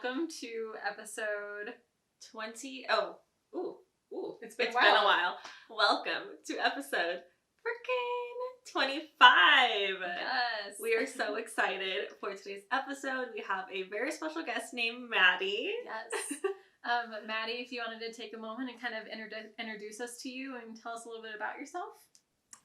welcome to episode 20. Oh, ooh, it's been a while. Welcome to episode freaking 25. Yes. We are so excited for today's episode. We have a very special guest named Maddy. Yes. Maddy, if you wanted to take a moment and kind of introduce us to you and tell us a little bit about yourself.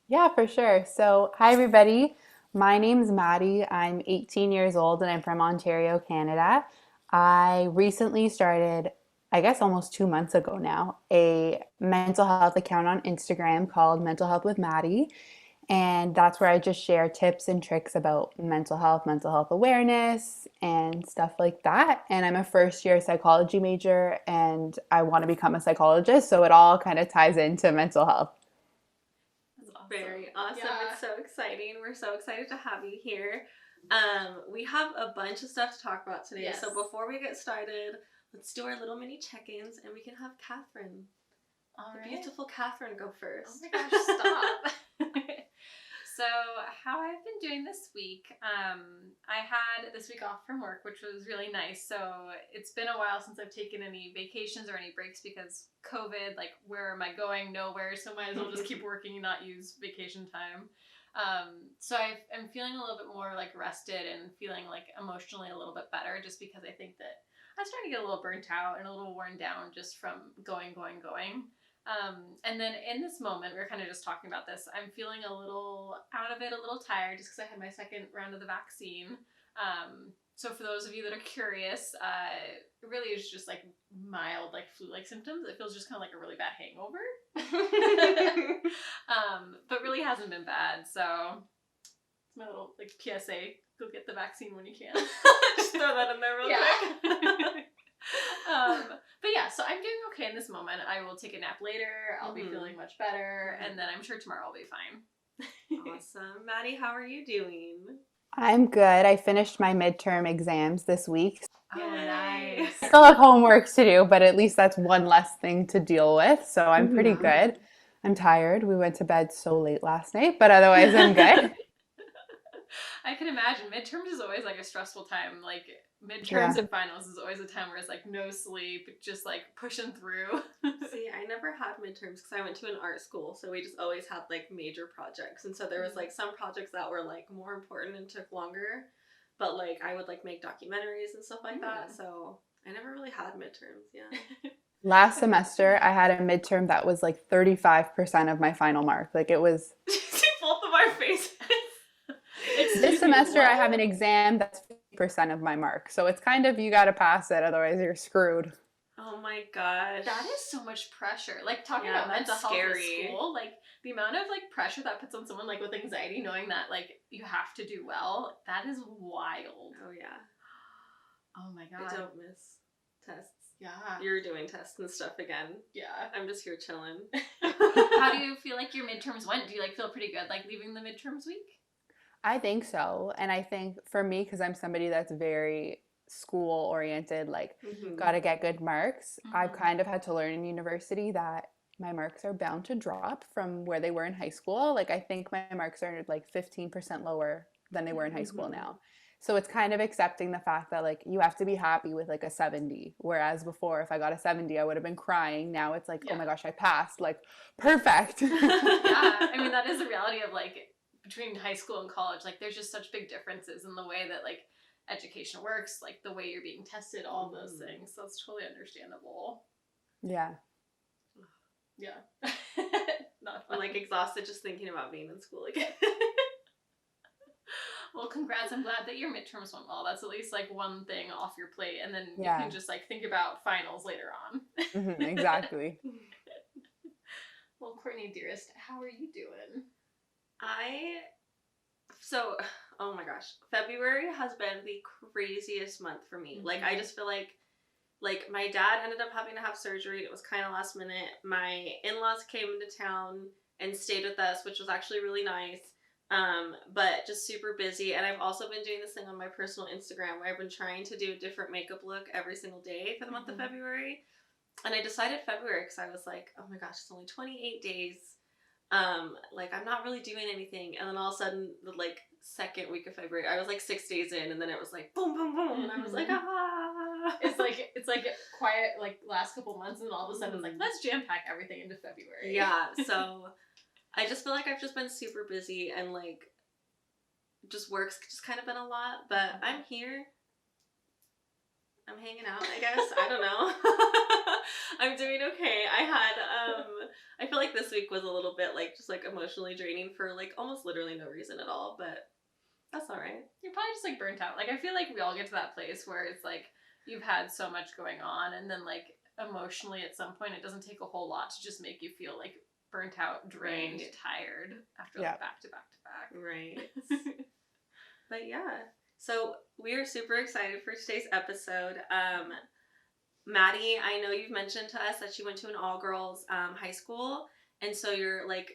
Yeah, for sure. So, hi everybody. My name's Maddy. I'm 18 years old and I'm from Ontario, Canada. I recently started, I guess almost 2 months ago now, a mental health account on Instagram called Mental Health with Maddy. And that's where I just share tips and tricks about mental health awareness, and stuff like that. And I'm a first year psychology major and I want to become a psychologist. So it all kind of ties into mental health. Very awesome. Yeah. It's so exciting. We're so excited to have you here. We have a bunch of stuff to talk about today. Yes. So before we get started, let's do our little mini check-ins and we can have Catherine, beautiful Catherine, go first. Oh my gosh, stop. So how I've been doing this week, I had this week off from work, which was really nice. So it's been a while since I've taken any vacations or any breaks because COVID, like where am I going? Nowhere. So might as well just keep working and not use vacation time. So I'm feeling a little bit more like rested and feeling like emotionally a little bit better just because I think that I'm starting to get a little burnt out and a little worn down just from going. And then in this moment, we were kind of just talking about this. I'm feeling a little out of it, a little tired, just because I had my second round of the vaccine. So for those of you that are curious, it really is just like mild, like flu-like symptoms. It feels just kind of like a really bad hangover, but really hasn't been bad. So it's my little like PSA: go get the vaccine when you can. Just throw that in there real quick. But yeah, so I'm doing okay in this moment. I will take a nap later. I'll be feeling much better, and then I'm sure tomorrow I'll be fine. Awesome. Maddy, how are you doing? I'm good. I finished my midterm exams this week. Oh, Yay. nice. I still have homework to do, but at least that's one less thing to deal with. So I'm pretty good. I'm tired. We went to bed so late last night, but otherwise I'm good. I can imagine. Midterms is always like a stressful time. Like midterms and finals is always a time where it's like no sleep, just like pushing through. See, I never had midterms because I went to an art school, so we just always had like major projects, and so there was like some projects that were like more important and took longer, but like I would like make documentaries and stuff like that, so I never really had midterms. Yeah. Last semester, I had a midterm that was like 35% of my final mark. Like it was... Both of our faces. This semester, I have an exam that's 50% of my mark. So it's kind of, you got to pass it, otherwise you're screwed. Oh my gosh. That is so much pressure. Like talking about mental health in school, like the amount of like pressure that puts on someone like with anxiety, knowing that like you have to do well, that is wild. Oh yeah. Oh my god. I don't miss tests. Yeah. You're doing tests and stuff again. Yeah. I'm just here chilling. How do you feel like your midterms went? Do you like feel pretty good like leaving the midterms week? I think so. And I think for me, because I'm somebody that's very school oriented, like got to get good marks, I've kind of had to learn in university that my marks are bound to drop from where they were in high school. Like I think my marks are like 15% lower than they were in high school now. So it's kind of accepting the fact that like you have to be happy with like a 70. Whereas before, if I got a 70, I would have been crying. Now it's like, oh my gosh, I passed. Like perfect. Yeah. I mean, that is the reality of like between high school and college. Like there's just such big differences in the way that like education works, like the way you're being tested, all those things. So it's totally understandable. Yeah. Yeah. Not I'm like exhausted just thinking about being in school again. Well, congrats. I'm glad that your midterms went well. That's at least like one thing off your plate, and then you can just like think about finals later on. Exactly. Well, Courtney, dearest, how are you doing? Oh my gosh, February has been the craziest month for me. Like I just feel like my dad ended up having to have surgery. It was kind of last minute. My in-laws came into town and stayed with us, which was actually really nice. But just super busy. And I've also been doing this thing on my personal Instagram where I've been trying to do a different makeup look every single day for the month of February. And I decided February because I was like, oh my gosh, it's only 28 days. like I'm not really doing anything, and then all of a sudden the like second week of February, I was like 6 days in, and then it was like boom, boom, boom, and I was like, ah. It's like quiet like last couple months, and then all of a sudden it's like let's jam pack everything into February. Yeah, so I just feel like I've just been super busy, and like just work's just kind of been a lot, but I'm here. I'm hanging out, I guess. I don't know. I'm doing okay. I feel like this week was a little bit like just like emotionally draining for like almost literally no reason at all, but that's all right. You're probably just like burnt out. Like I feel like we all get to that place where it's like you've had so much going on, and then like emotionally at some point it doesn't take a whole lot to just make you feel like burnt out, drained, tired after like back to back to back. Right. But yeah. So we are super excited for today's episode. Maddy, I know you've mentioned to us that you went to an all-girls high school, and so you're like,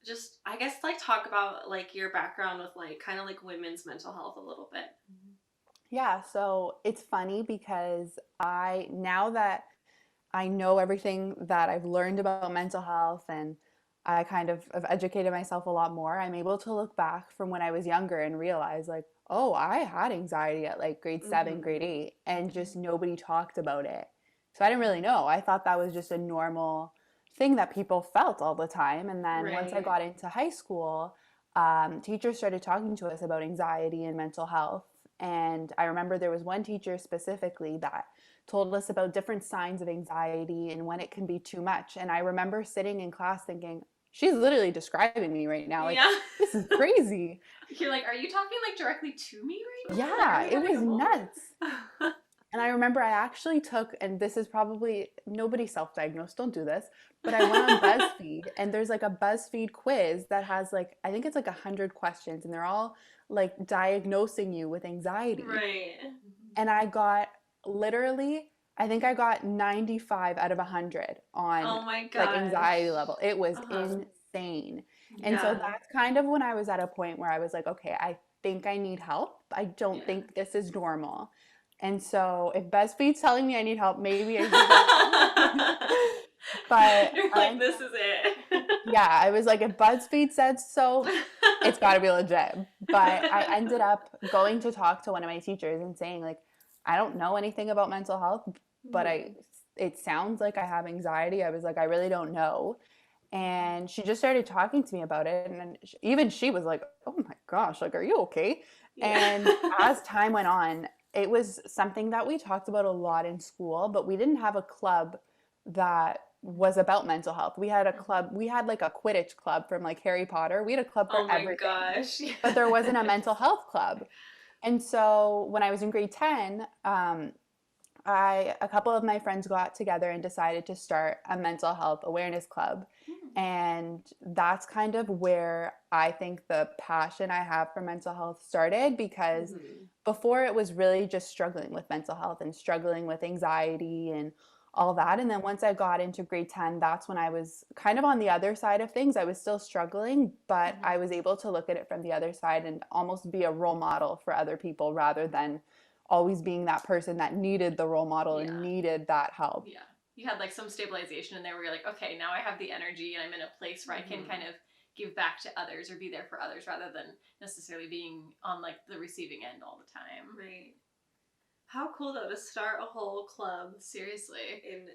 just I guess like talk about like your background with like kind of like women's mental health a little bit. Yeah, so it's funny because now that I know everything that I've learned about mental health, and I kind of have educated myself a lot more, I'm able to look back from when I was younger and realize like, oh, I had anxiety at like grade 7, grade 8, and just nobody talked about it. So I didn't really know. I thought that was just a normal thing that people felt all the time. And then once I got into high school, teachers started talking to us about anxiety and mental health. And I remember there was one teacher specifically that told us about different signs of anxiety and when it can be too much. And I remember sitting in class thinking, she's literally describing me right now. Like, this is crazy. You're like, are you talking like directly to me right now? Yeah, it was nuts. And I remember I actually took, and this is probably, nobody self-diagnosed, don't do this, but I went on BuzzFeed, and there's like a BuzzFeed quiz that has like, I think it's like 100 questions, and they're all like diagnosing you with anxiety. Right. And I got literally, I think I got 95 out of 100 on like anxiety level. It was insane. And so that's kind of when I was at a point where I was like, okay, I think I need help. I don't think this is normal. And so if BuzzFeed's telling me I need help, maybe I need But you're like, this is it. Yeah, I was like, if BuzzFeed said so, it's got to be legit. But I ended up going to talk to one of my teachers and saying like, I don't know anything about mental health, but it sounds like I have anxiety. I was like, I really don't know. And she just started talking to me about it. And then even she was like, oh my gosh, like, are you okay? And as time went on, it was something that we talked about a lot in school, but we didn't have a club that was about mental health. We had a club, we had like a Quidditch club from like Harry Potter. We had a club for everything. Oh my gosh. But there wasn't a mental health club. And so when I was in grade 10, a couple of my friends got together and decided to start a mental health awareness club. And that's kind of where I think the passion I have for mental health started, because before it was really just struggling with mental health and struggling with anxiety and all that. And then once I got into grade 10, that's when I was kind of on the other side of things. I was still struggling, but I was able to look at it from the other side and almost be a role model for other people rather than always being that person that needed the role model and needed that help. Yeah. You had like some stabilization in there where you're like, okay, now I have the energy and I'm in a place where I can kind of give back to others or be there for others rather than necessarily being on like the receiving end all the time. Right. How cool though to start a whole club. Seriously. In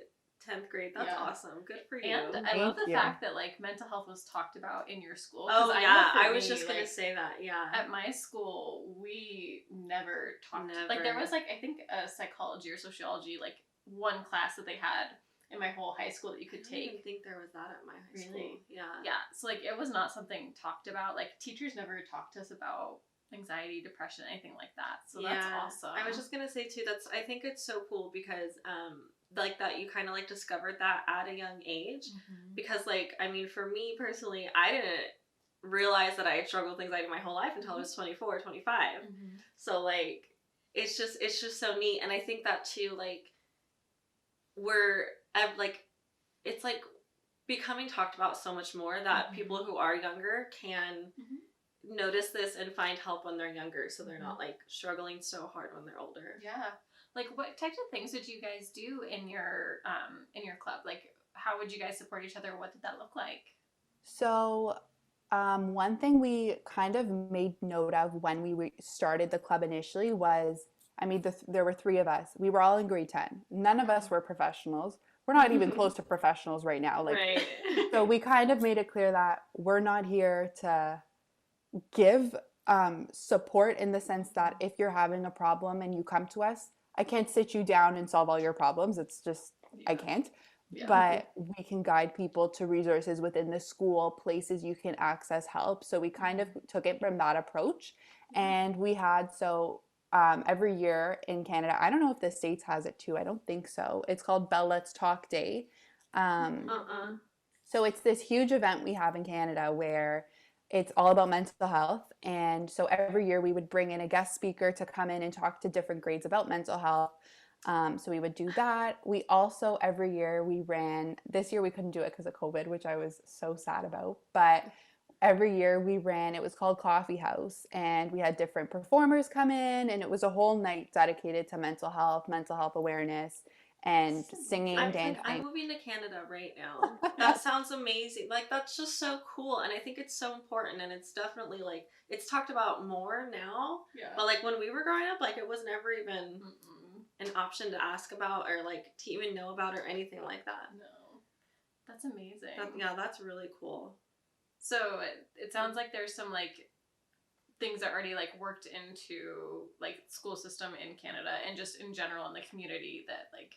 10th grade. That's awesome. Good for you. And I love the fact that like mental health was talked about in your school. Oh yeah, I was just gonna say that. Yeah. At my school, we never talked. Like there was like I think a psychology or sociology like one class that they had in my whole high school that you could take. I think there was that at my high school. Yeah. Yeah. So like it was not something talked about. Like teachers never talked to us about anxiety, depression, anything like that. So that's awesome. I was just gonna say too, I think it's so cool because like that you kind of like discovered that at a young age, because like I mean for me personally, I didn't realize that I had struggled with anxiety my whole life until I was 24, 25. So like it's just so neat. And I think that too, like we're like it's like becoming talked about so much more that people who are younger can notice this and find help when they're younger, so they're not like struggling so hard when they're older. Yeah. Like what types of things did you guys do in your club? Like how would you guys support each other? What did that look like? So, one thing we kind of made note of when we started the club initially was, I mean, there were three of us. We were all in grade 10. None of us were professionals. We're not even close to professionals right now. Like, Right. so we kind of made it clear that we're not here to give support in the sense that if you're having a problem and you come to us, I can't sit you down and solve all your problems. It's just, I can't. Yeah. But we can guide people to resources within the school, places you can access help. So we kind of took it from that approach. And we had, every year in Canada, I don't know if the States has it too. I don't think so. It's called Bell Let's Talk Day. So it's this huge event we have in Canada where it's all about mental health. And so every year we would bring in a guest speaker to come in and talk to different grades about mental health. So we would do that. We also, every year we ran, this year we couldn't do it because of COVID, which I was so sad about. But every year we ran, it was called Coffee House. And we had different performers come in. And it was a whole night dedicated to mental health awareness, and singing, dancing. I'm moving to Canada right now. That sounds amazing. Like, that's just so cool. And I think it's so important. And it's definitely, like, it's talked about more now. Yeah. But, like, when we were growing up, like, it was never even an option to ask about or, like, to even know about or anything like that. No. That's amazing. That's really cool. So it sounds like there's some, like, things that already, like, worked into, like, school system in Canada and just in general in the community that, like,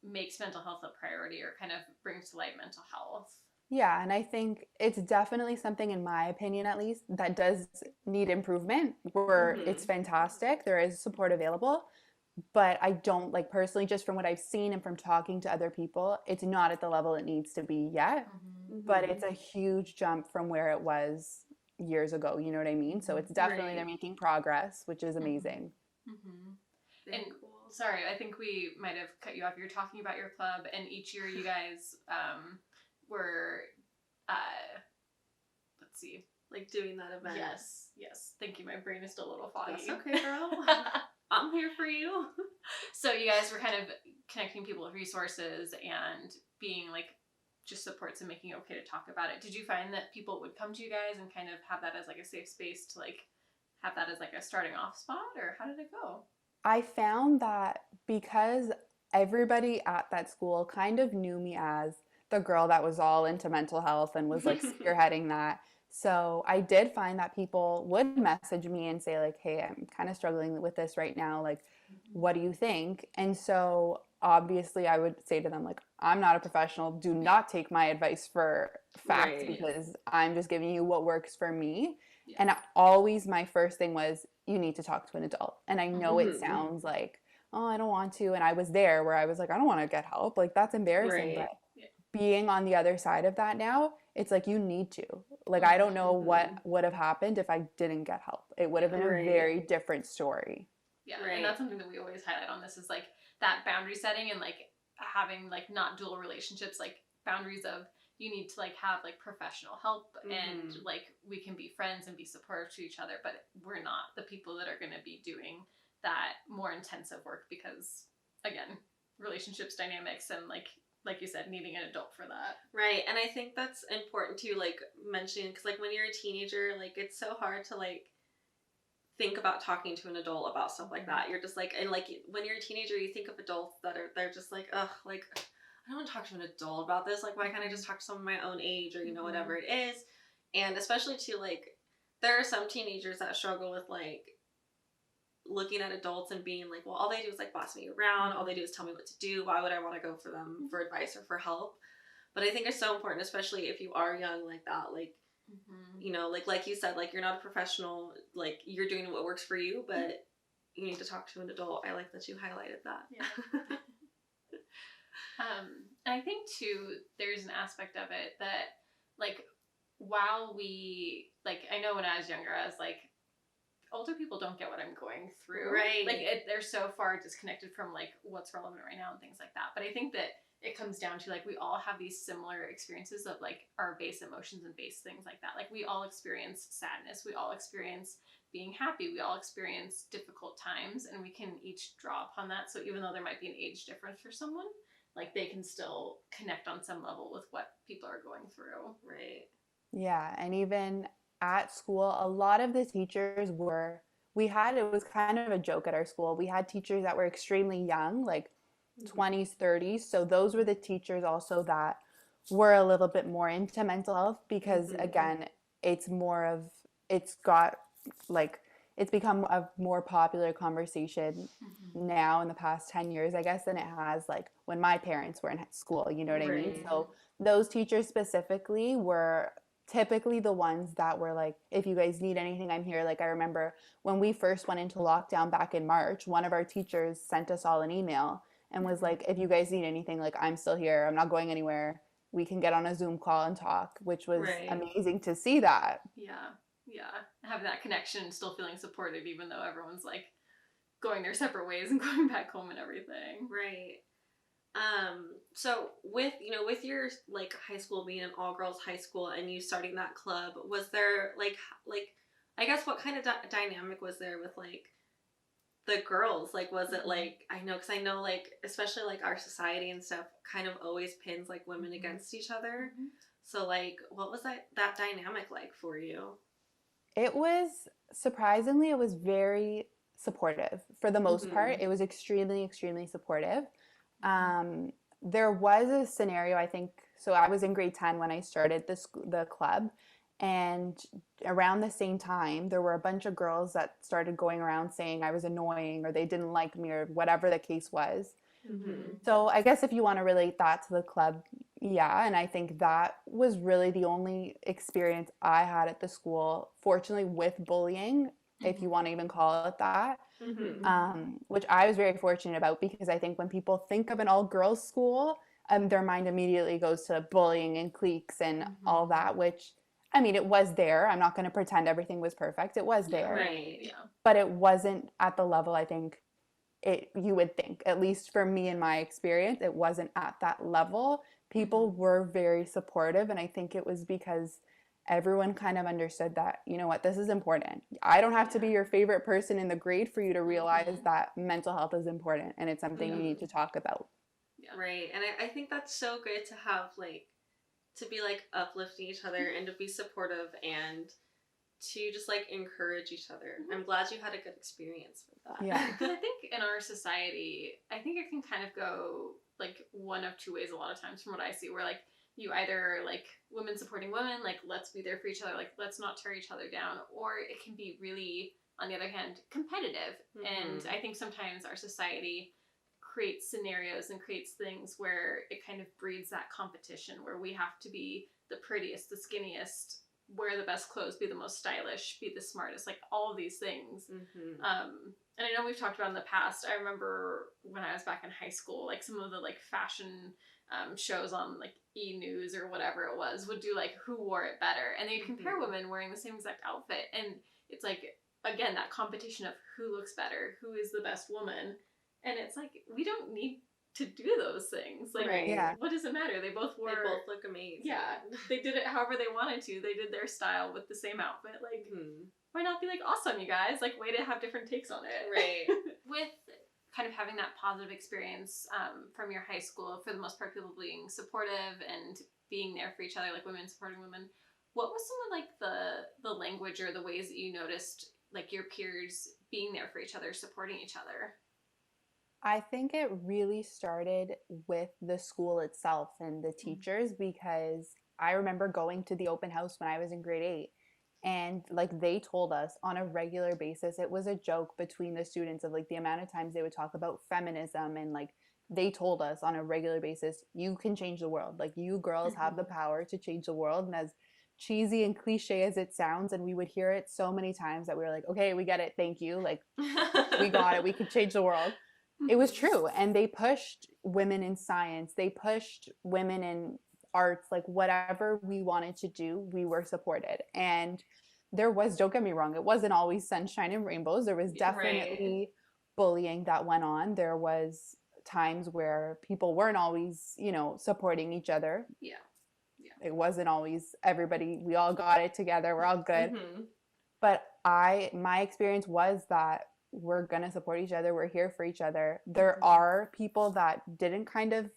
makes mental health a priority or kind of brings to light mental health. Yeah, and I think it's definitely something, in my opinion at least, that does need improvement. Where it's fantastic, there is support available, but I don't, like, personally, just from what I've seen and from talking to other people, it's not at the level it needs to be yet. But it's a huge jump from where it was years ago, you know what I mean? So it's definitely, they're making progress, which is amazing. And cool. Sorry, I think we might have cut you off. You're talking about your club, and each year you guys were, let's see. Like, doing that event. Yes. Thank you. My brain is still a little foggy. That's okay, girl. I'm here for you. So you guys were kind of connecting people with resources and being, like, just supports and making it okay to talk about it. Did you find that people would come to you guys and kind of have that as, like, a safe space to, like, have that as, like, a starting off spot, or how did it go? I found that because everybody at that school kind of knew me as the girl that was all into mental health and was, like, spearheading that. So I did find that people would message me and say, like, hey, I'm kind of struggling with this right now. Like, what do you think? And so obviously I would say to them, like, I'm not a professional. Do not take my advice for fact, because I'm just giving you what works for me. Yeah. And always my first thing was, you need to talk to an adult. And I know it sounds like, oh, I don't want to. And I was there where I was like, I don't want to get help. Like, that's embarrassing. But being on the other side of that now, it's like, you need to. Like, I don't know what would have happened if I didn't get help. It would have been a very different story. Yeah, and that's something that we always highlight on this is, like, that boundary setting and, like, having, like, not dual relationships, like, boundaries of you need to, like, have, like, professional help and, like, we can be friends and be supportive to each other, but we're not the people that are going to be doing that more intensive work because, again, relationships, dynamics, and, like you said, needing an adult for that. Right, and I think that's important to, like, mention, because, like, when you're a teenager, like, it's so hard to, like, think about talking to an adult about stuff like that. You're just, like, and, like, when you're a teenager, you think of adults that they're just, like, ugh, like, I don't want to talk to an adult about this. Like, why can't I just talk to someone my own age or, you know, whatever it is? And especially to, like, there are some teenagers that struggle with, like, looking at adults and being like, well, all they do is, like, boss me around. All they do is tell me what to do. Why would I want to go for them for advice or for help? But I think it's so important, especially if you are young like that, like, you know, like you said, like, you're not a professional, like, you're doing what works for you, but you need to talk to an adult. I like that you highlighted that. Yeah. And I think too, there's an aspect of it that, like, while we, like, I know when I was younger, I was like, older people don't get what I'm going through. Right. Like, they're so far disconnected from, like, what's relevant right now and things like that. But I think that it comes down to, like, we all have these similar experiences of, like, our base emotions and base things like that. Like, we all experience sadness. We all experience being happy. We all experience difficult times, and we can each draw upon that. So even though there might be an age difference for someone, like, they can still connect on some level with what people are going through. Right. Yeah, and even at school, a lot of the teachers it was kind of a joke at our school. We had teachers that were extremely young, like Mhm. 20s, 30s. So those were the teachers also that were a little bit more into mental health because, Mhm. again, it's more of, it's got like, it's become a more popular conversation Mm-hmm. now in the past 10 years, I guess, than it has like when my parents were in school, you know what I mean? Right. So those teachers specifically were typically the ones that were like, if you guys need anything, I'm here. Like I remember when we first went into lockdown back in March, one of our teachers sent us all an email and was Mm-hmm. like, if you guys need anything, like I'm still here. I'm not going anywhere. We can get on a Zoom call and talk, which was Right. amazing to see that. Yeah. Yeah. Having that connection, still feeling supported, even though everyone's like going their separate ways and going back home and everything. Right. So with with your like high school being an all girls high school and you starting that club, was there like I guess what kind of dynamic was there with like the girls? Like was it like because I know like especially like our society and stuff kind of always pins like women against each other. Mm-hmm. So like what was that dynamic like for you? It was surprisingly, it was very supportive for the most part. Mhm. It was extremely, extremely supportive. Mm-hmm. There was a scenario, I think, so I was in grade 10 when I started the club. And around the same time, there were a bunch of girls that started going around saying I was annoying or they didn't like me or whatever the case was. Mhm. So I guess if you want to relate that to the club, yeah. And I think that was really the only experience I had at the school, fortunately, with bullying, if you Mm-hmm. want to even call it that, Mhm. which I was very fortunate about because I think when people think of an all girls school, their mind immediately goes to bullying and cliques and all Mm-hmm. that, which I mean, it was there. I'm not going to pretend everything was perfect. It was Yeah. there, Right. Yeah. but it wasn't at the level I think you would think, at least for me in my experience, it wasn't at that level. Mm-hmm. People were very supportive, and I think it was because everyone kind of understood that, you know what, this is important. I don't have to be Yeah. your favorite person in the grade for you to realize Mm-hmm. that mental health is important and it's something you Yeah. need to talk about. Yeah. Right. And I think that's so good to have like to be like uplifting each other and to be supportive and to just like encourage each other. Mm-hmm. I'm glad you had a good experience with Yeah. that. Because I think in our society, I think it can kind of go like one of two ways a lot of times from what I see, where like you either like women supporting women, like let's be there for each other, like let's not tear each other down, or it can be really, on the other hand, competitive. And Mhm. I think sometimes our society creates scenarios and creates things where it kind of breeds that competition where we have to be the prettiest, the skinniest, wear the best clothes, be the most stylish, be the smartest, like all of these things. Mhm. And I know we've talked about in the past. I remember when I was back in high school, like some of the like fashion shows on like E News or whatever it was would do like who wore it better, and they'd compare Mhm. women wearing the same exact outfit, and it's like again that competition of who looks better, who is the best woman, and it's like we don't need to do those things. Like, Right. Yeah. what does it matter? They both wore. They both look amazing. Yeah, they did it however they wanted to. They did their style with the same outfit. Like, Mhm. why not be like awesome, you guys? Like, way to have different takes on it. Right. With kind of having that positive experience from your high school, for the most part, people being supportive and being there for each other, like women supporting women. What was some of like the language or the ways that you noticed like your peers being there for each other, supporting each other? I think it really started with the school itself and the Mm-hmm. teachers because I remember going to the open house when I was in grade 8 and like they told us on a regular basis. It was a joke between the students of like the amount of times they would talk about feminism, and like they told us on a regular basis, you can change the world. Like you girls have the power to change the world. And as cheesy and cliche as it sounds, and we would hear it so many times that we were like, okay, we get it, thank you, like we got it, we could change the world. It was true. And they pushed women in science, they pushed women in arts, like whatever we wanted to do, we were supported. And there was, don't get me wrong, it wasn't always sunshine and rainbows. There was Right. definitely bullying that went on. There was times where people weren't always, supporting each other. Yeah. Yeah. It wasn't always everybody, we all got it together, we're all good. Mhm. But my experience was that we're going to support each other. We're here for each other. There are people that didn't kind of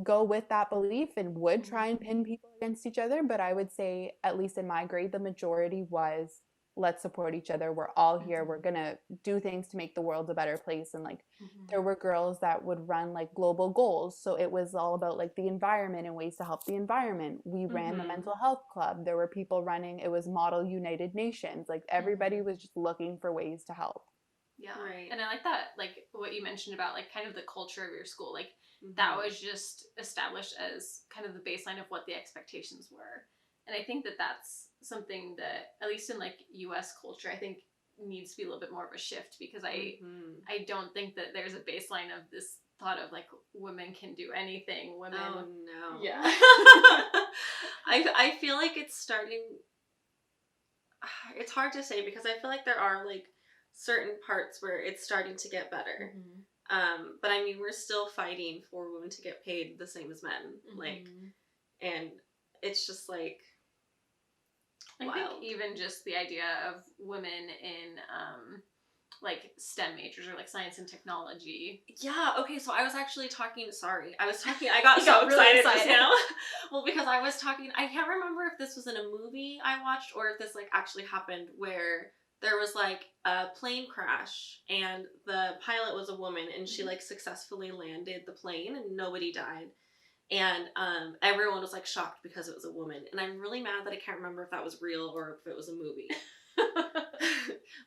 go with that belief and would try and pin people against each other. But I would say, at least in my grade, the majority was, let's support each other. We're all here. We're going to do things to make the world a better place. And like, there were girls that would run like global goals. So it was all about like the environment and ways to help the environment. We ran the mental health club. There were people running, it was Model United Nations. Like everybody was just looking for ways to help. Yeah. Right. And I like that, like what you mentioned about like kind of the culture of your school. Like that was just established as kind of the baseline of what the expectations were. And I think that that's something that, at least in like US culture, I think needs to be a little bit more of a shift, because I don't think that there's a baseline of this thought of like women can do anything. Women. Oh no. Yeah. I feel like it's starting. It's hard to say, because I feel like there are like certain parts where it's starting to get better. But I mean, we're still fighting for women to get paid the same as men. Like, and it's just like, I think even just the idea of women in like STEM majors, or like science and technology. Yeah, okay, so I was actually talking, I got so excited just now. Well, because I was talking, I can't remember if this was in a movie I watched or if this like actually happened, where there was like a plane crash and the pilot was a woman, and she like successfully landed the plane and nobody died. And everyone was like shocked because it was a woman. And I'm really mad that I can't remember if that was real or if it was a movie.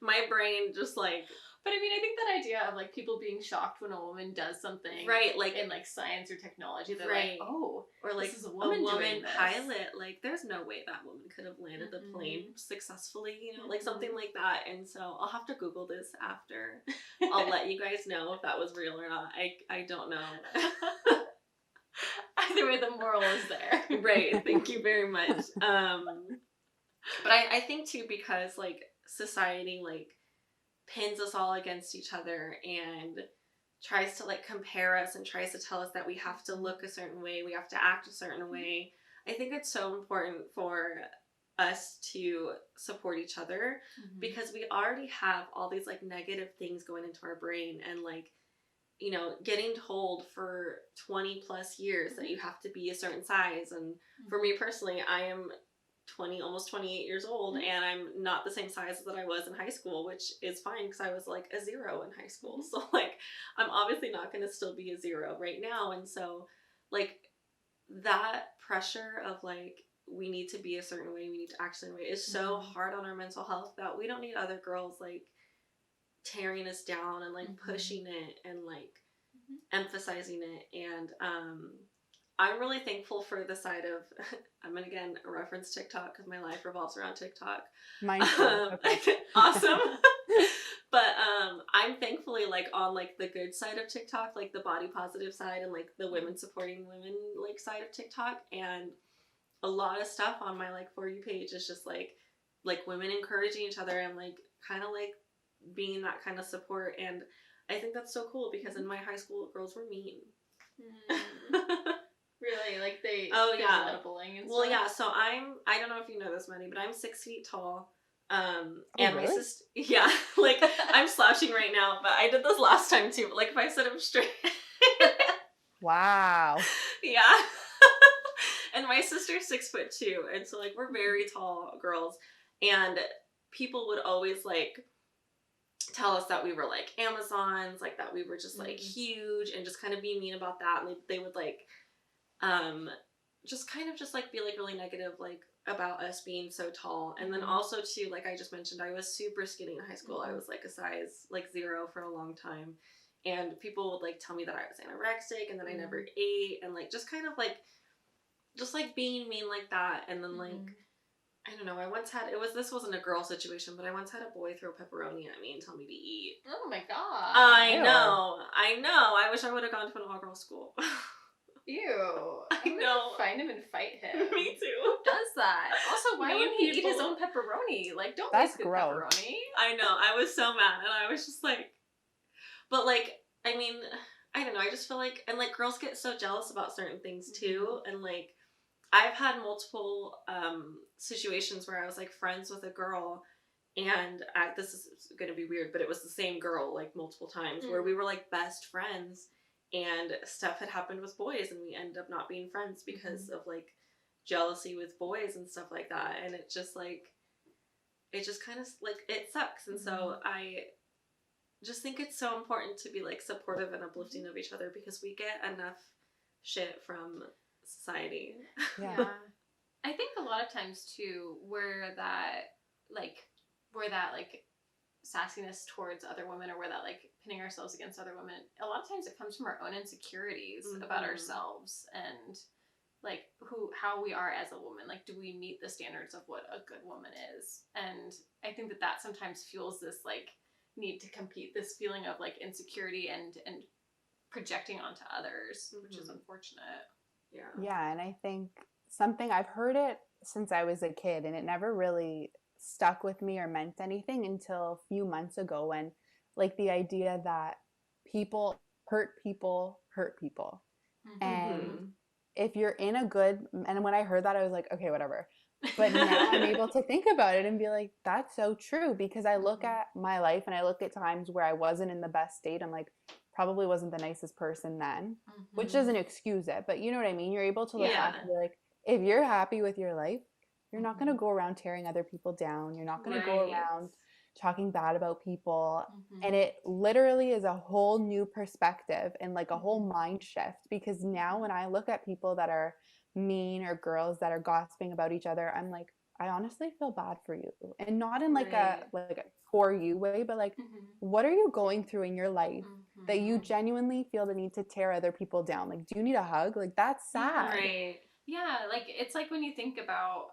My brain just like... But I mean, I think that idea of like people being shocked when a woman does something, right, like in like science or technology, they're right, like, oh, or like this is a woman doing this. pilot, like there's no way that woman could have landed the plane successfully, you know, like something like that. And so I'll have to Google this after. I'll let you guys know if that was real or not. I don't know. Either way, the moral is there. Right. Thank you very much. But I think too, because like society like pins us all against each other and tries to like compare us and tries to tell us that we have to look a certain way, we have to act a certain way. I think it's so important for us to support each other, because we already have all these like negative things going into our brain, and like, you know, getting told for 20 plus years that you have to be a certain size. And for me personally, I am almost 28 years old, and I'm not the same size that I was in high school, which is fine because I was like a 0 in high school. So like, I'm obviously not going to still be a 0 right now. And so like that pressure of like, we need to be a certain way, we need to act a certain way, is so hard on our mental health that we don't need other girls like tearing us down and like pushing it and like emphasizing it. And I'm really thankful for the side of, I'm gonna again reference TikTok because my life revolves around TikTok. Mine too. Okay. Awesome. But I'm thankfully like on like the good side of TikTok, like the body positive side and like the women supporting women like side of TikTok. And a lot of stuff on my like For You page is just like women encouraging each other and like kind of like being that kind of support. And I think that's so cool, because in my high school, girls were mean. Really? Like they... Oh, yeah. A lot of bullying and Well, stuff? yeah, so I don't know if you know this, Maddy, but I'm 6 feet tall. And really? my sister... Yeah, like, I'm slouching right now, but I did this last time, too. But, like, if I sit up straight... Wow. Yeah. And my sister's 6'2", and so, like, we're very tall girls. And people would always, like, tell us that we were, like, Amazons, like, that we were just, like, huge, and just kind of be mean about that. And they would, like... just kind of just like be like really negative like about us being so tall. And then also too, like I just mentioned, I was super skinny in high school. I was like a size like 0 for a long time, and people would like tell me that I was anorexic and that I never ate, and like just kind of like just like being mean like that. And then like I don't know, I once had this wasn't a girl situation, but I once had a boy throw pepperoni at me and tell me to eat. Oh my god. I know. I wish I would have gone to an all-girl school. Ew. I know. Find him and fight him. Me too. Who does that? Also, why would he eat people. his own pepperoni? Like, don't That's waste good gross. pepperoni. I know. I was so mad, and I was just like, but like, I mean, I don't know. I just feel like, and like, girls get so jealous about certain things too, and like, I've had multiple situations where I was like friends with a girl, and this is gonna be weird, but it was the same girl like multiple times where we were like best friends. and stuff had happened with boys, and we ended up not being friends because of like jealousy with boys and stuff like that. And it just like, it just kind of like, it sucks. And so I just think it's so important to be like supportive and uplifting of each other, because we get enough shit from society. Yeah. I think a lot of times too, where that sassiness towards other women, or where that like pinning ourselves against other women, a lot of times it comes from our own insecurities about ourselves, and like how we are as a woman. Like, do we meet the standards of what a good woman is? And I think that sometimes fuels this like need to compete, this feeling of like insecurity and projecting onto others, which is unfortunate. Yeah, and I think something, I've heard it since I was a kid, and it never really stuck with me or meant anything until a few months ago, when like the idea that people hurt people hurt people. And if you're in a good, and when I heard that, I was like, okay, whatever. But now I'm able to think about it and be like, that's so true, because I look at my life and I look at times where I wasn't in the best state. I'm like, probably wasn't the nicest person then, which doesn't excuse it, but you know what I mean? You're able to look back and be like, if you're happy with your life, you're not going to go around tearing other people down. You're not going to go around talking bad about people. And it literally is a whole new perspective and like a whole mind shift, because now when I look at people that are mean or girls that are gossiping about each other, I'm like, I honestly feel bad for you. And not in like a for you way, but like, what are you going through in your life that you genuinely feel the need to tear other people down? Like, do you need a hug? Like, that's sad. Yeah, like it's like when you think about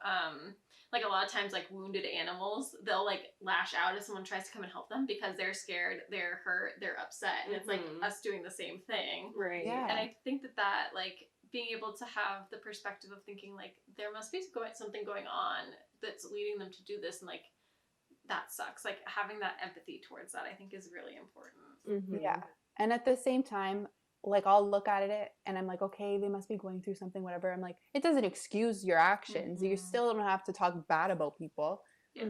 like a lot of times like wounded animals, they'll like lash out if someone tries to come and help them because they're scared, they're hurt, they're upset, and it's like us doing the same thing. Yeah. And I think that like being able to have the perspective of thinking like there must be something going on that's leading them to do this, and like that sucks. Like having that empathy towards that, I think, is really important. Yeah. And at the same time, like I'll look at it and I'm like, okay, they must be going through something, whatever. I'm like, it doesn't excuse your actions. You still don't have to talk bad about people.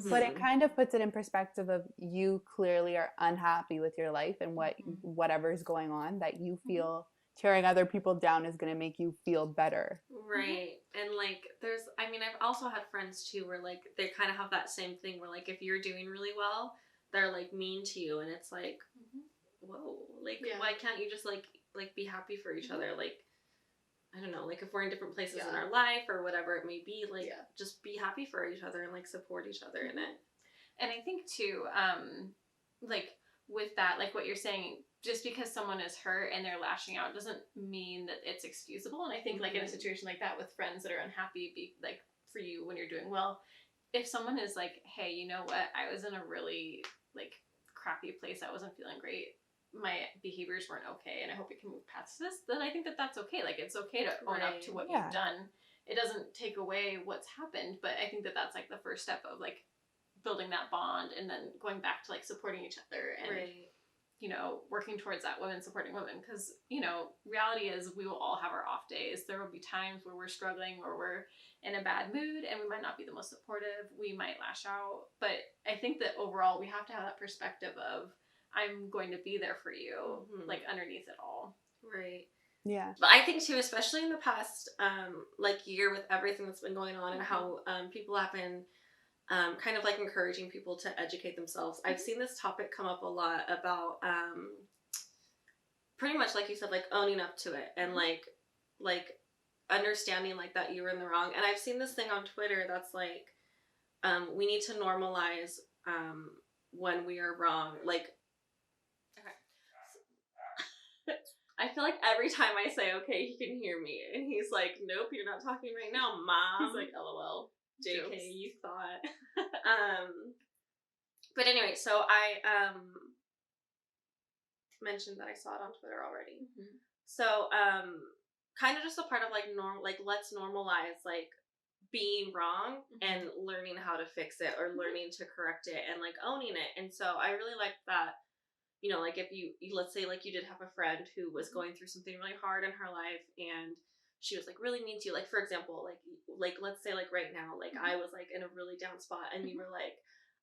But it kind of puts it in perspective of you clearly are unhappy with your life and whatever's going on, that you feel tearing other people down is going to make you feel better. Right. And like I've also had friends too where like they kind of have that same thing where like if you're doing really well, they're like mean to you, and it's like, whoa, like why can't you just like be happy for each other? Like, I don't know, like if we're in different places in our life or whatever it may be, like just be happy for each other and like support each other in it. And I think too, like with that, like what you're saying, just because someone is hurt and they're lashing out doesn't mean that it's excusable. And I think like in a situation like that with friends that are unhappy, like for you when you're doing well, if someone is like, hey, you know what, I was in a really like crappy place, I wasn't feeling great, my behaviors weren't okay, and I hope we can move past this, then I think that that's okay. Like it's okay to own up to what you've done. It doesn't take away what's happened, but I think that that's like the first step of like building that bond, and then going back to like supporting each other and you know, working towards that, women supporting women, because you know, reality is we will all have our off days. There will be times where we're struggling or we're in a bad mood and we might not be the most supportive, we might lash out, but I think that overall we have to have that perspective of I'm going to be there for you, like underneath it all. Yeah. But I think too, especially in the past like year with everything that's been going on and how people have been kind of like encouraging people to educate themselves. I've seen this topic come up a lot about pretty much like you said, like owning up to it and like understanding like that you were in the wrong. And I've seen this thing on Twitter that's like we need to normalize when we are wrong. Like, okay. I feel like every time I say okay, he can hear me, and he's like, nope, you're not talking right now, mom. He's like, LOL. JK, jokes. You thought. But anyway, so I mentioned that I saw it on Twitter already. So kind of just a part of like let's normalize like being wrong and learning how to fix it or learning to correct it and like owning it. And so I really like that, you know, like if you let's say like you did have a friend who was going through something really hard in her life and she was like really mean to you, like for example, like let's say like right now, like I was like in a really down spot and you were like,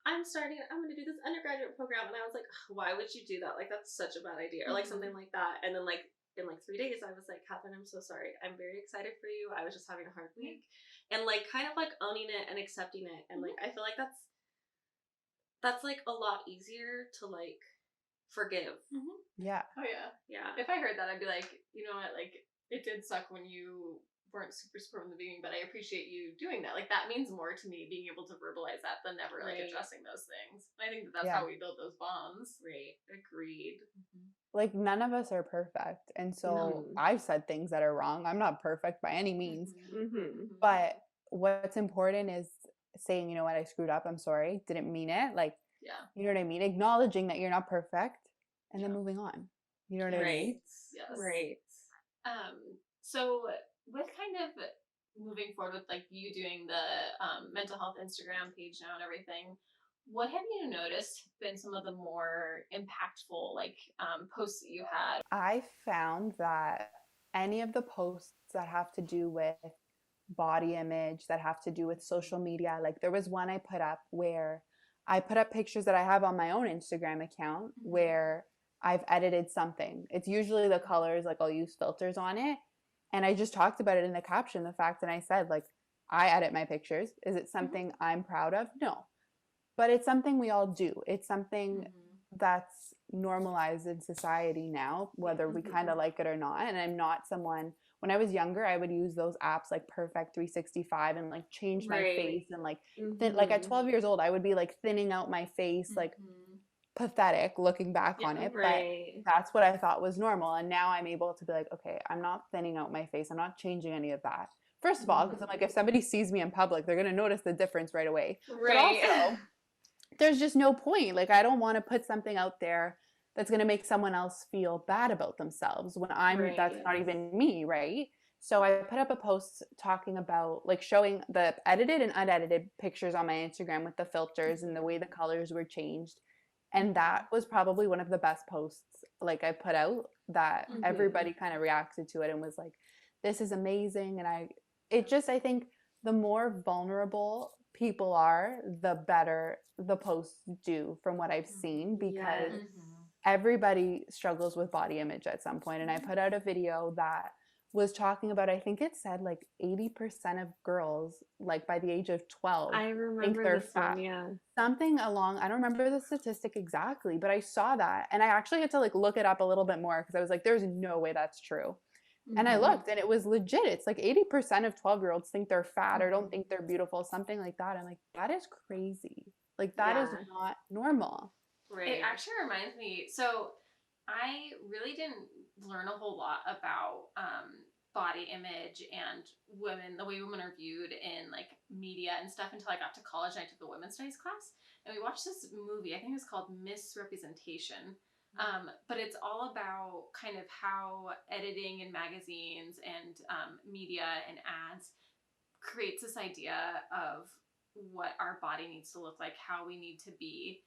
I'm going to do this undergraduate program, and I was like, why would you do that? Like that's such a bad idea, or like something like that. And then like in like 3 days, I was like, Catherine, I'm so sorry. I'm very excited for you. I was just having a hard week. And like kind of like owning it and accepting it. And like I feel like that's like a lot easier to like forgive. Yeah. Oh yeah. Yeah. If I heard that, I'd be like, you know what, like it did suck when you weren't super supportive in the beginning, but I appreciate you doing that. Like that means more to me, being able to verbalize that than never like Right. addressing those things. And I think that that's Yeah. how we build those bonds. Right. Agreed. Like none of us are perfect. And so No. I've said things that are wrong. I'm not perfect by any means. Mm-hmm. But what's important is saying, you know what, I screwed up. I'm sorry. Didn't mean it. Like, Yeah. you know what I mean? Acknowledging that you're not perfect and then Yeah. moving on. You know what I Right. mean? Yes. Right. So with kind of moving forward with like you doing the mental health Instagram page now and everything, what have you noticed have been some of the more impactful like posts that you had? I found that any of the posts that have to do with body image, that have to do with social media, like there was one I put up where I put up pictures that I have on my own Instagram account where I've edited something. It's usually the colors, like I'll use filters on it. And I just talked about it in the caption, the fact that I said, like, I edit my pictures. Is it something I'm proud of? No. But it's something we all do. It's something that's normalized in society now, whether we kind of like it or not. And I'm not someone, when I was younger, I would use those apps like Perfect 365 and like change my face and like, like at 12 years old, I would be like thinning out my face, like pathetic looking back on it. Right. But that's what I thought was normal. And now I'm able to be like, okay, I'm not thinning out my face. I'm not changing any of that. First of all, because I'm like, if somebody sees me in public, they're going to notice the difference right away. Right. But also, there's just no point. Like, I don't want to put something out there that's going to make someone else feel bad about themselves when that's not even me, right? So I put up a post talking about like showing the edited and unedited pictures on my Instagram with the filters and the way the colors were changed. And that was probably one of the best posts like I put out that everybody kind of reacted to it and was like, this is amazing. And I think the more vulnerable people are, the better the posts do from what I've seen, because everybody struggles with body image at some point. And I put out a video that was talking about, I think it said like 80% of girls, like by the age of 12, I remember think they're this fat. one, yeah. Something along, I don't remember the statistic exactly, but I saw that and I actually had to like look it up a little bit more because I was like, there's no way that's true. And I looked and it was legit. It's like 80% of 12-year-olds think they're fat or don't think they're beautiful, something like that. I'm like, that is crazy. Like that is not normal. Right. It actually reminds me, so I really didn't learn a whole lot about body image and women, the way women are viewed in like media and stuff until I got to college and I took a women's studies class. And we watched this movie, I think it was called Misrepresentation. But it's all about kind of how editing in magazines and media and ads creates this idea of what our body needs to look like, how we need to be.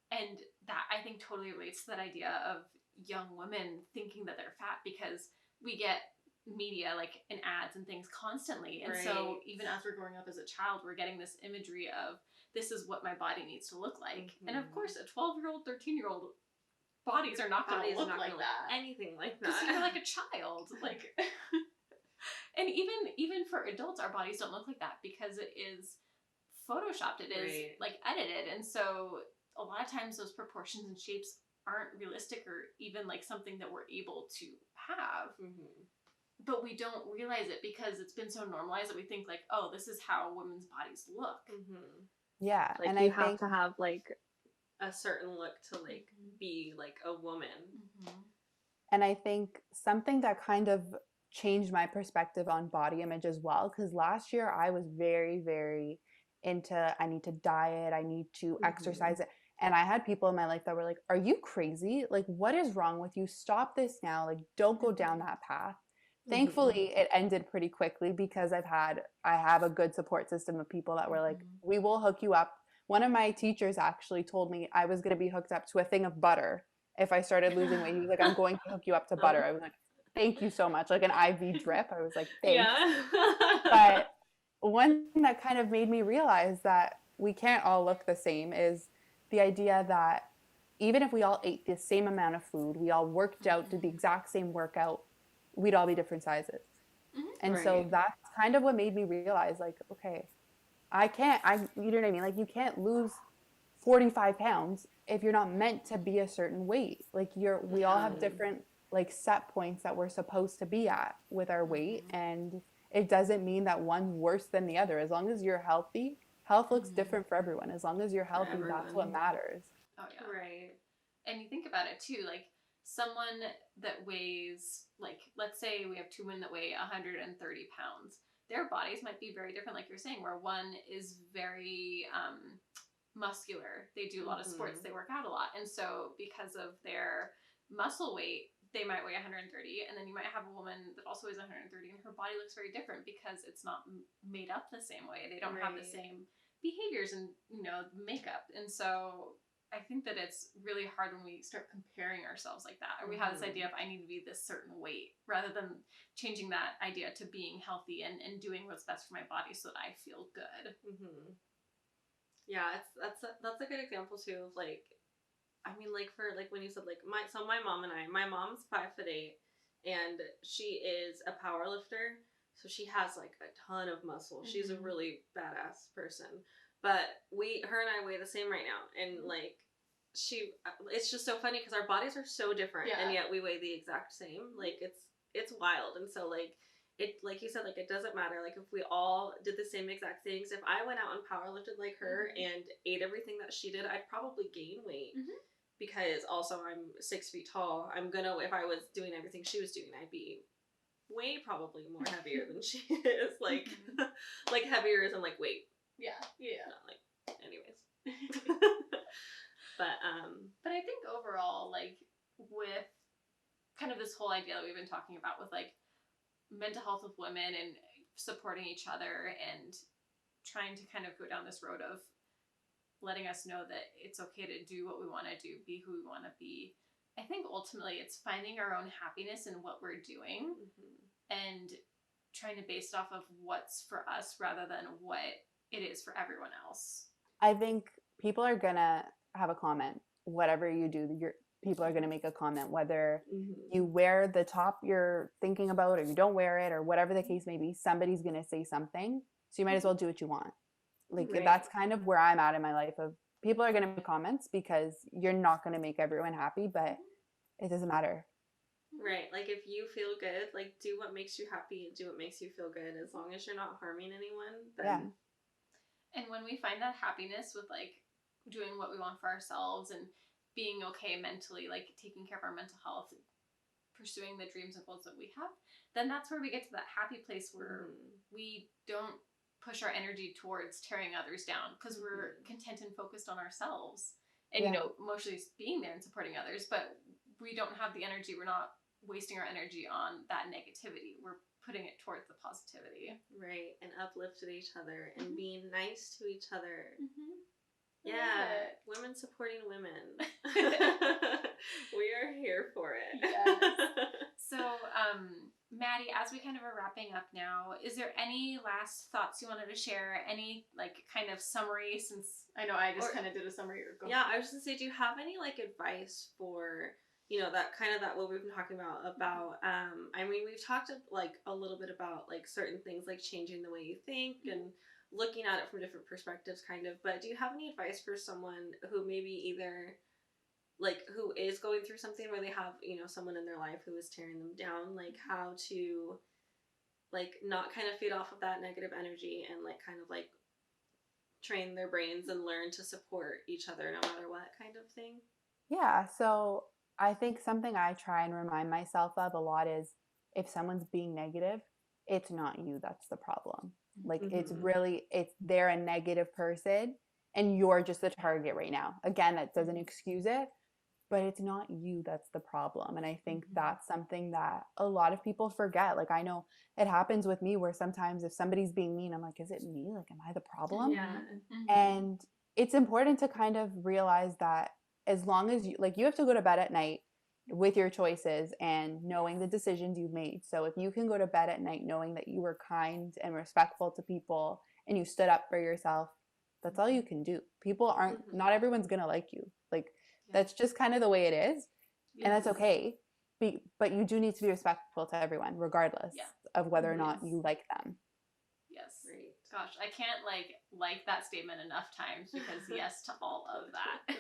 And that I think totally relates to that idea of young women thinking that they're fat because we get media like in ads and things constantly. And so even as we're growing up as a child, we're getting this imagery of this is what my body needs to look like. And of course, a 12-year-old, 13-year-old bodies are not going to look like that. Anything like that. Because you're like a child. Like, and even for adults, our bodies don't look like that because it is photoshopped. It is like edited. And so a lot of times those proportions and shapes aren't realistic or even like something that we're able to have. But we don't realize it because it's been so normalized that we think like, oh, this is how women's bodies look. Yeah. Like and you I have think to have like a certain look to like be like a woman. And I think something that kind of changed my perspective on body image as well, because last year I was very, very into, I need to diet, I need to exercise it. And I had people in my life that were like, are you crazy? Like, what is wrong with you? Stop this now. Like, don't go down that path. Thankfully, it ended pretty quickly because I have a good support system of people that were like, we will hook you up. One of my teachers actually told me I was going to be hooked up to a thing of butter if I started losing weight. He was like, I'm going to hook you up to butter. I was like, thank you so much. Like an IV drip. I was like, thanks. But one thing that kind of made me realize that we can't all look the same is the idea that even if we all ate the same amount of food, we all worked out, did the exact same workout, we'd all be different sizes. And so that's kind of what made me realize, like, okay, you know what I mean? Like, you can't lose 45 pounds if you're not meant to be a certain weight. Like, we all have different, like, set points that we're supposed to be at with our weight. And it doesn't mean that one's worse than the other. As long as you're healthy, health looks different for everyone. As long as you're healthy, that's what matters. Oh, yeah. Right. And you think about it too, like someone that weighs, like, let's say we have two women that weigh 130 pounds. Their bodies might be very different, like you're saying, where one is very muscular. They do a lot of sports, they work out a lot. And so because of their muscle weight, they might weigh 130. And then you might have a woman that also weighs 130 and her body looks very different because it's not made up the same way. They don't have the same behaviors and, you know, makeup. And so I think that it's really hard when we start comparing ourselves like that, or we have this idea of I need to be this certain weight, rather than changing that idea to being healthy and doing what's best for my body so that I feel good. Yeah, that's a good example too of like, I mean, like for like when you said like my mom and my mom's 5'8", and she is a power lifter, so she has like a ton of muscle. She's a really badass person. But her and I weigh the same right now, and like it's just so funny because our bodies are so different, and yet we weigh the exact same. Like it's wild, and so like like you said, like it doesn't matter. Like if we all did the same exact things, if I went out and power lifted like her and ate everything that she did, I'd probably gain weight because also I'm 6 feet tall. If I was doing everything she was doing, I'd be way probably more heavier than she is. Like like heavier as in like weight. Yeah. Not like, anyways. But I think overall, like with kind of this whole idea that we've been talking about with like mental health with women and supporting each other and trying to kind of go down this road of letting us know that it's okay to do what we want to do, be who we want to be. I think ultimately it's finding our own happiness in what we're doing and trying to base it off of what's for us rather than what it is for everyone else. I think people are gonna have a comment. Whatever you do, people are gonna make a comment, whether you wear the top you're thinking about or you don't wear it or whatever the case may be. Somebody's gonna say something, so you might as well do what you want. Like that's kind of where I'm at in my life. Of people are gonna make comments because you're not gonna make everyone happy, but it doesn't matter. Right, like if you feel good, like do what makes you happy and do what makes you feel good. As long as you're not harming anyone, then And when we find that happiness with like doing what we want for ourselves and being okay mentally, like taking care of our mental health, pursuing the dreams and goals that we have, then that's where we get to that happy place where we don't push our energy towards tearing others down because we're content and focused on ourselves and, you know, emotionally being there and supporting others, but we don't have the energy. We're not wasting our energy on that negativity. We're putting it towards the positivity. Right, and uplifting each other and being nice to each other. Yeah, women supporting women. We are here for it. Yes. So, Maddy, as we kind of are wrapping up now, is there any last thoughts you wanted to share? Any like kind of summary, since I know I just kind of did a summary. Yeah, I was just gonna say, do you have any like advice for, you know, that kind of that what we've been talking about I mean, we've talked like a little bit about like certain things like changing the way you think and looking at it from different perspectives kind of, but do you have any advice for someone who maybe either like who is going through something where they have, you know, someone in their life who is tearing them down, like how to like not kind of feed off of that negative energy and like kind of like train their brains and learn to support each other no matter what kind of thing? Yeah, so I think something I try and remind myself of a lot is if someone's being negative, it's not you that's the problem. Like they're a negative person and you're just the target right now. Again, that doesn't excuse it, but it's not you that's the problem. And I think that's something that a lot of people forget. Like I know it happens with me where sometimes if somebody's being mean, I'm like, is it me? Like, am I the problem? Yeah. And it's important to kind of realize that as long as you have to go to bed at night with your choices and knowing the decisions you've made. So if you can go to bed at night knowing that you were kind and respectful to people and you stood up for yourself, that's all you can do. People aren't, not everyone's going to like you. Like That's just kind of the way it is. Yes. And that's okay. But you do need to be respectful to everyone, regardless of whether or not you like them. Yes. Great. Gosh, I can't like that statement enough times because yes to all of that.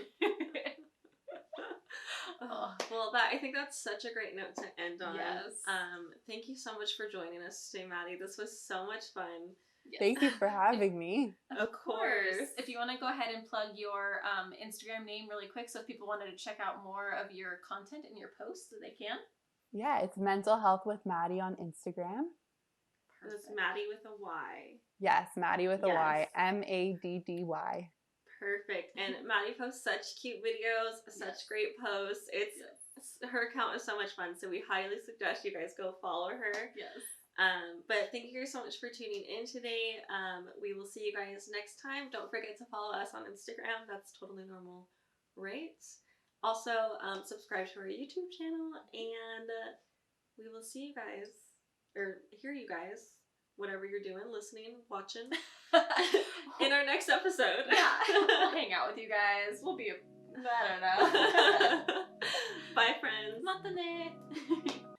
Well, I think that's such a great note to end on. Yes. Thank you so much for joining us today, Maddy. This was so much fun. Yes. Thank you for having me. Of course. If you want to go ahead and plug your Instagram name really quick, so if people wanted to check out more of your content and your posts, they can. Yeah, it's Mental Health with Maddy on Instagram. It's Maddy with a Y. Yes, Maddy with a Y. Maddy. Perfect. And Maddy posts such cute videos, such great posts. Her account is so much fun, so we highly suggest you guys go follow her. Yes. But thank you guys so much for tuning in today. We will see you guys next time. Don't forget to follow us on Instagram. That's totally normal, right? Also, subscribe to our YouTube channel, and we will see you guys, or hear you guys, whatever you're doing, listening, watching, in our next episode. Yeah, we'll hang out with you guys. We'll be, I don't know. Bye, friends. Matane.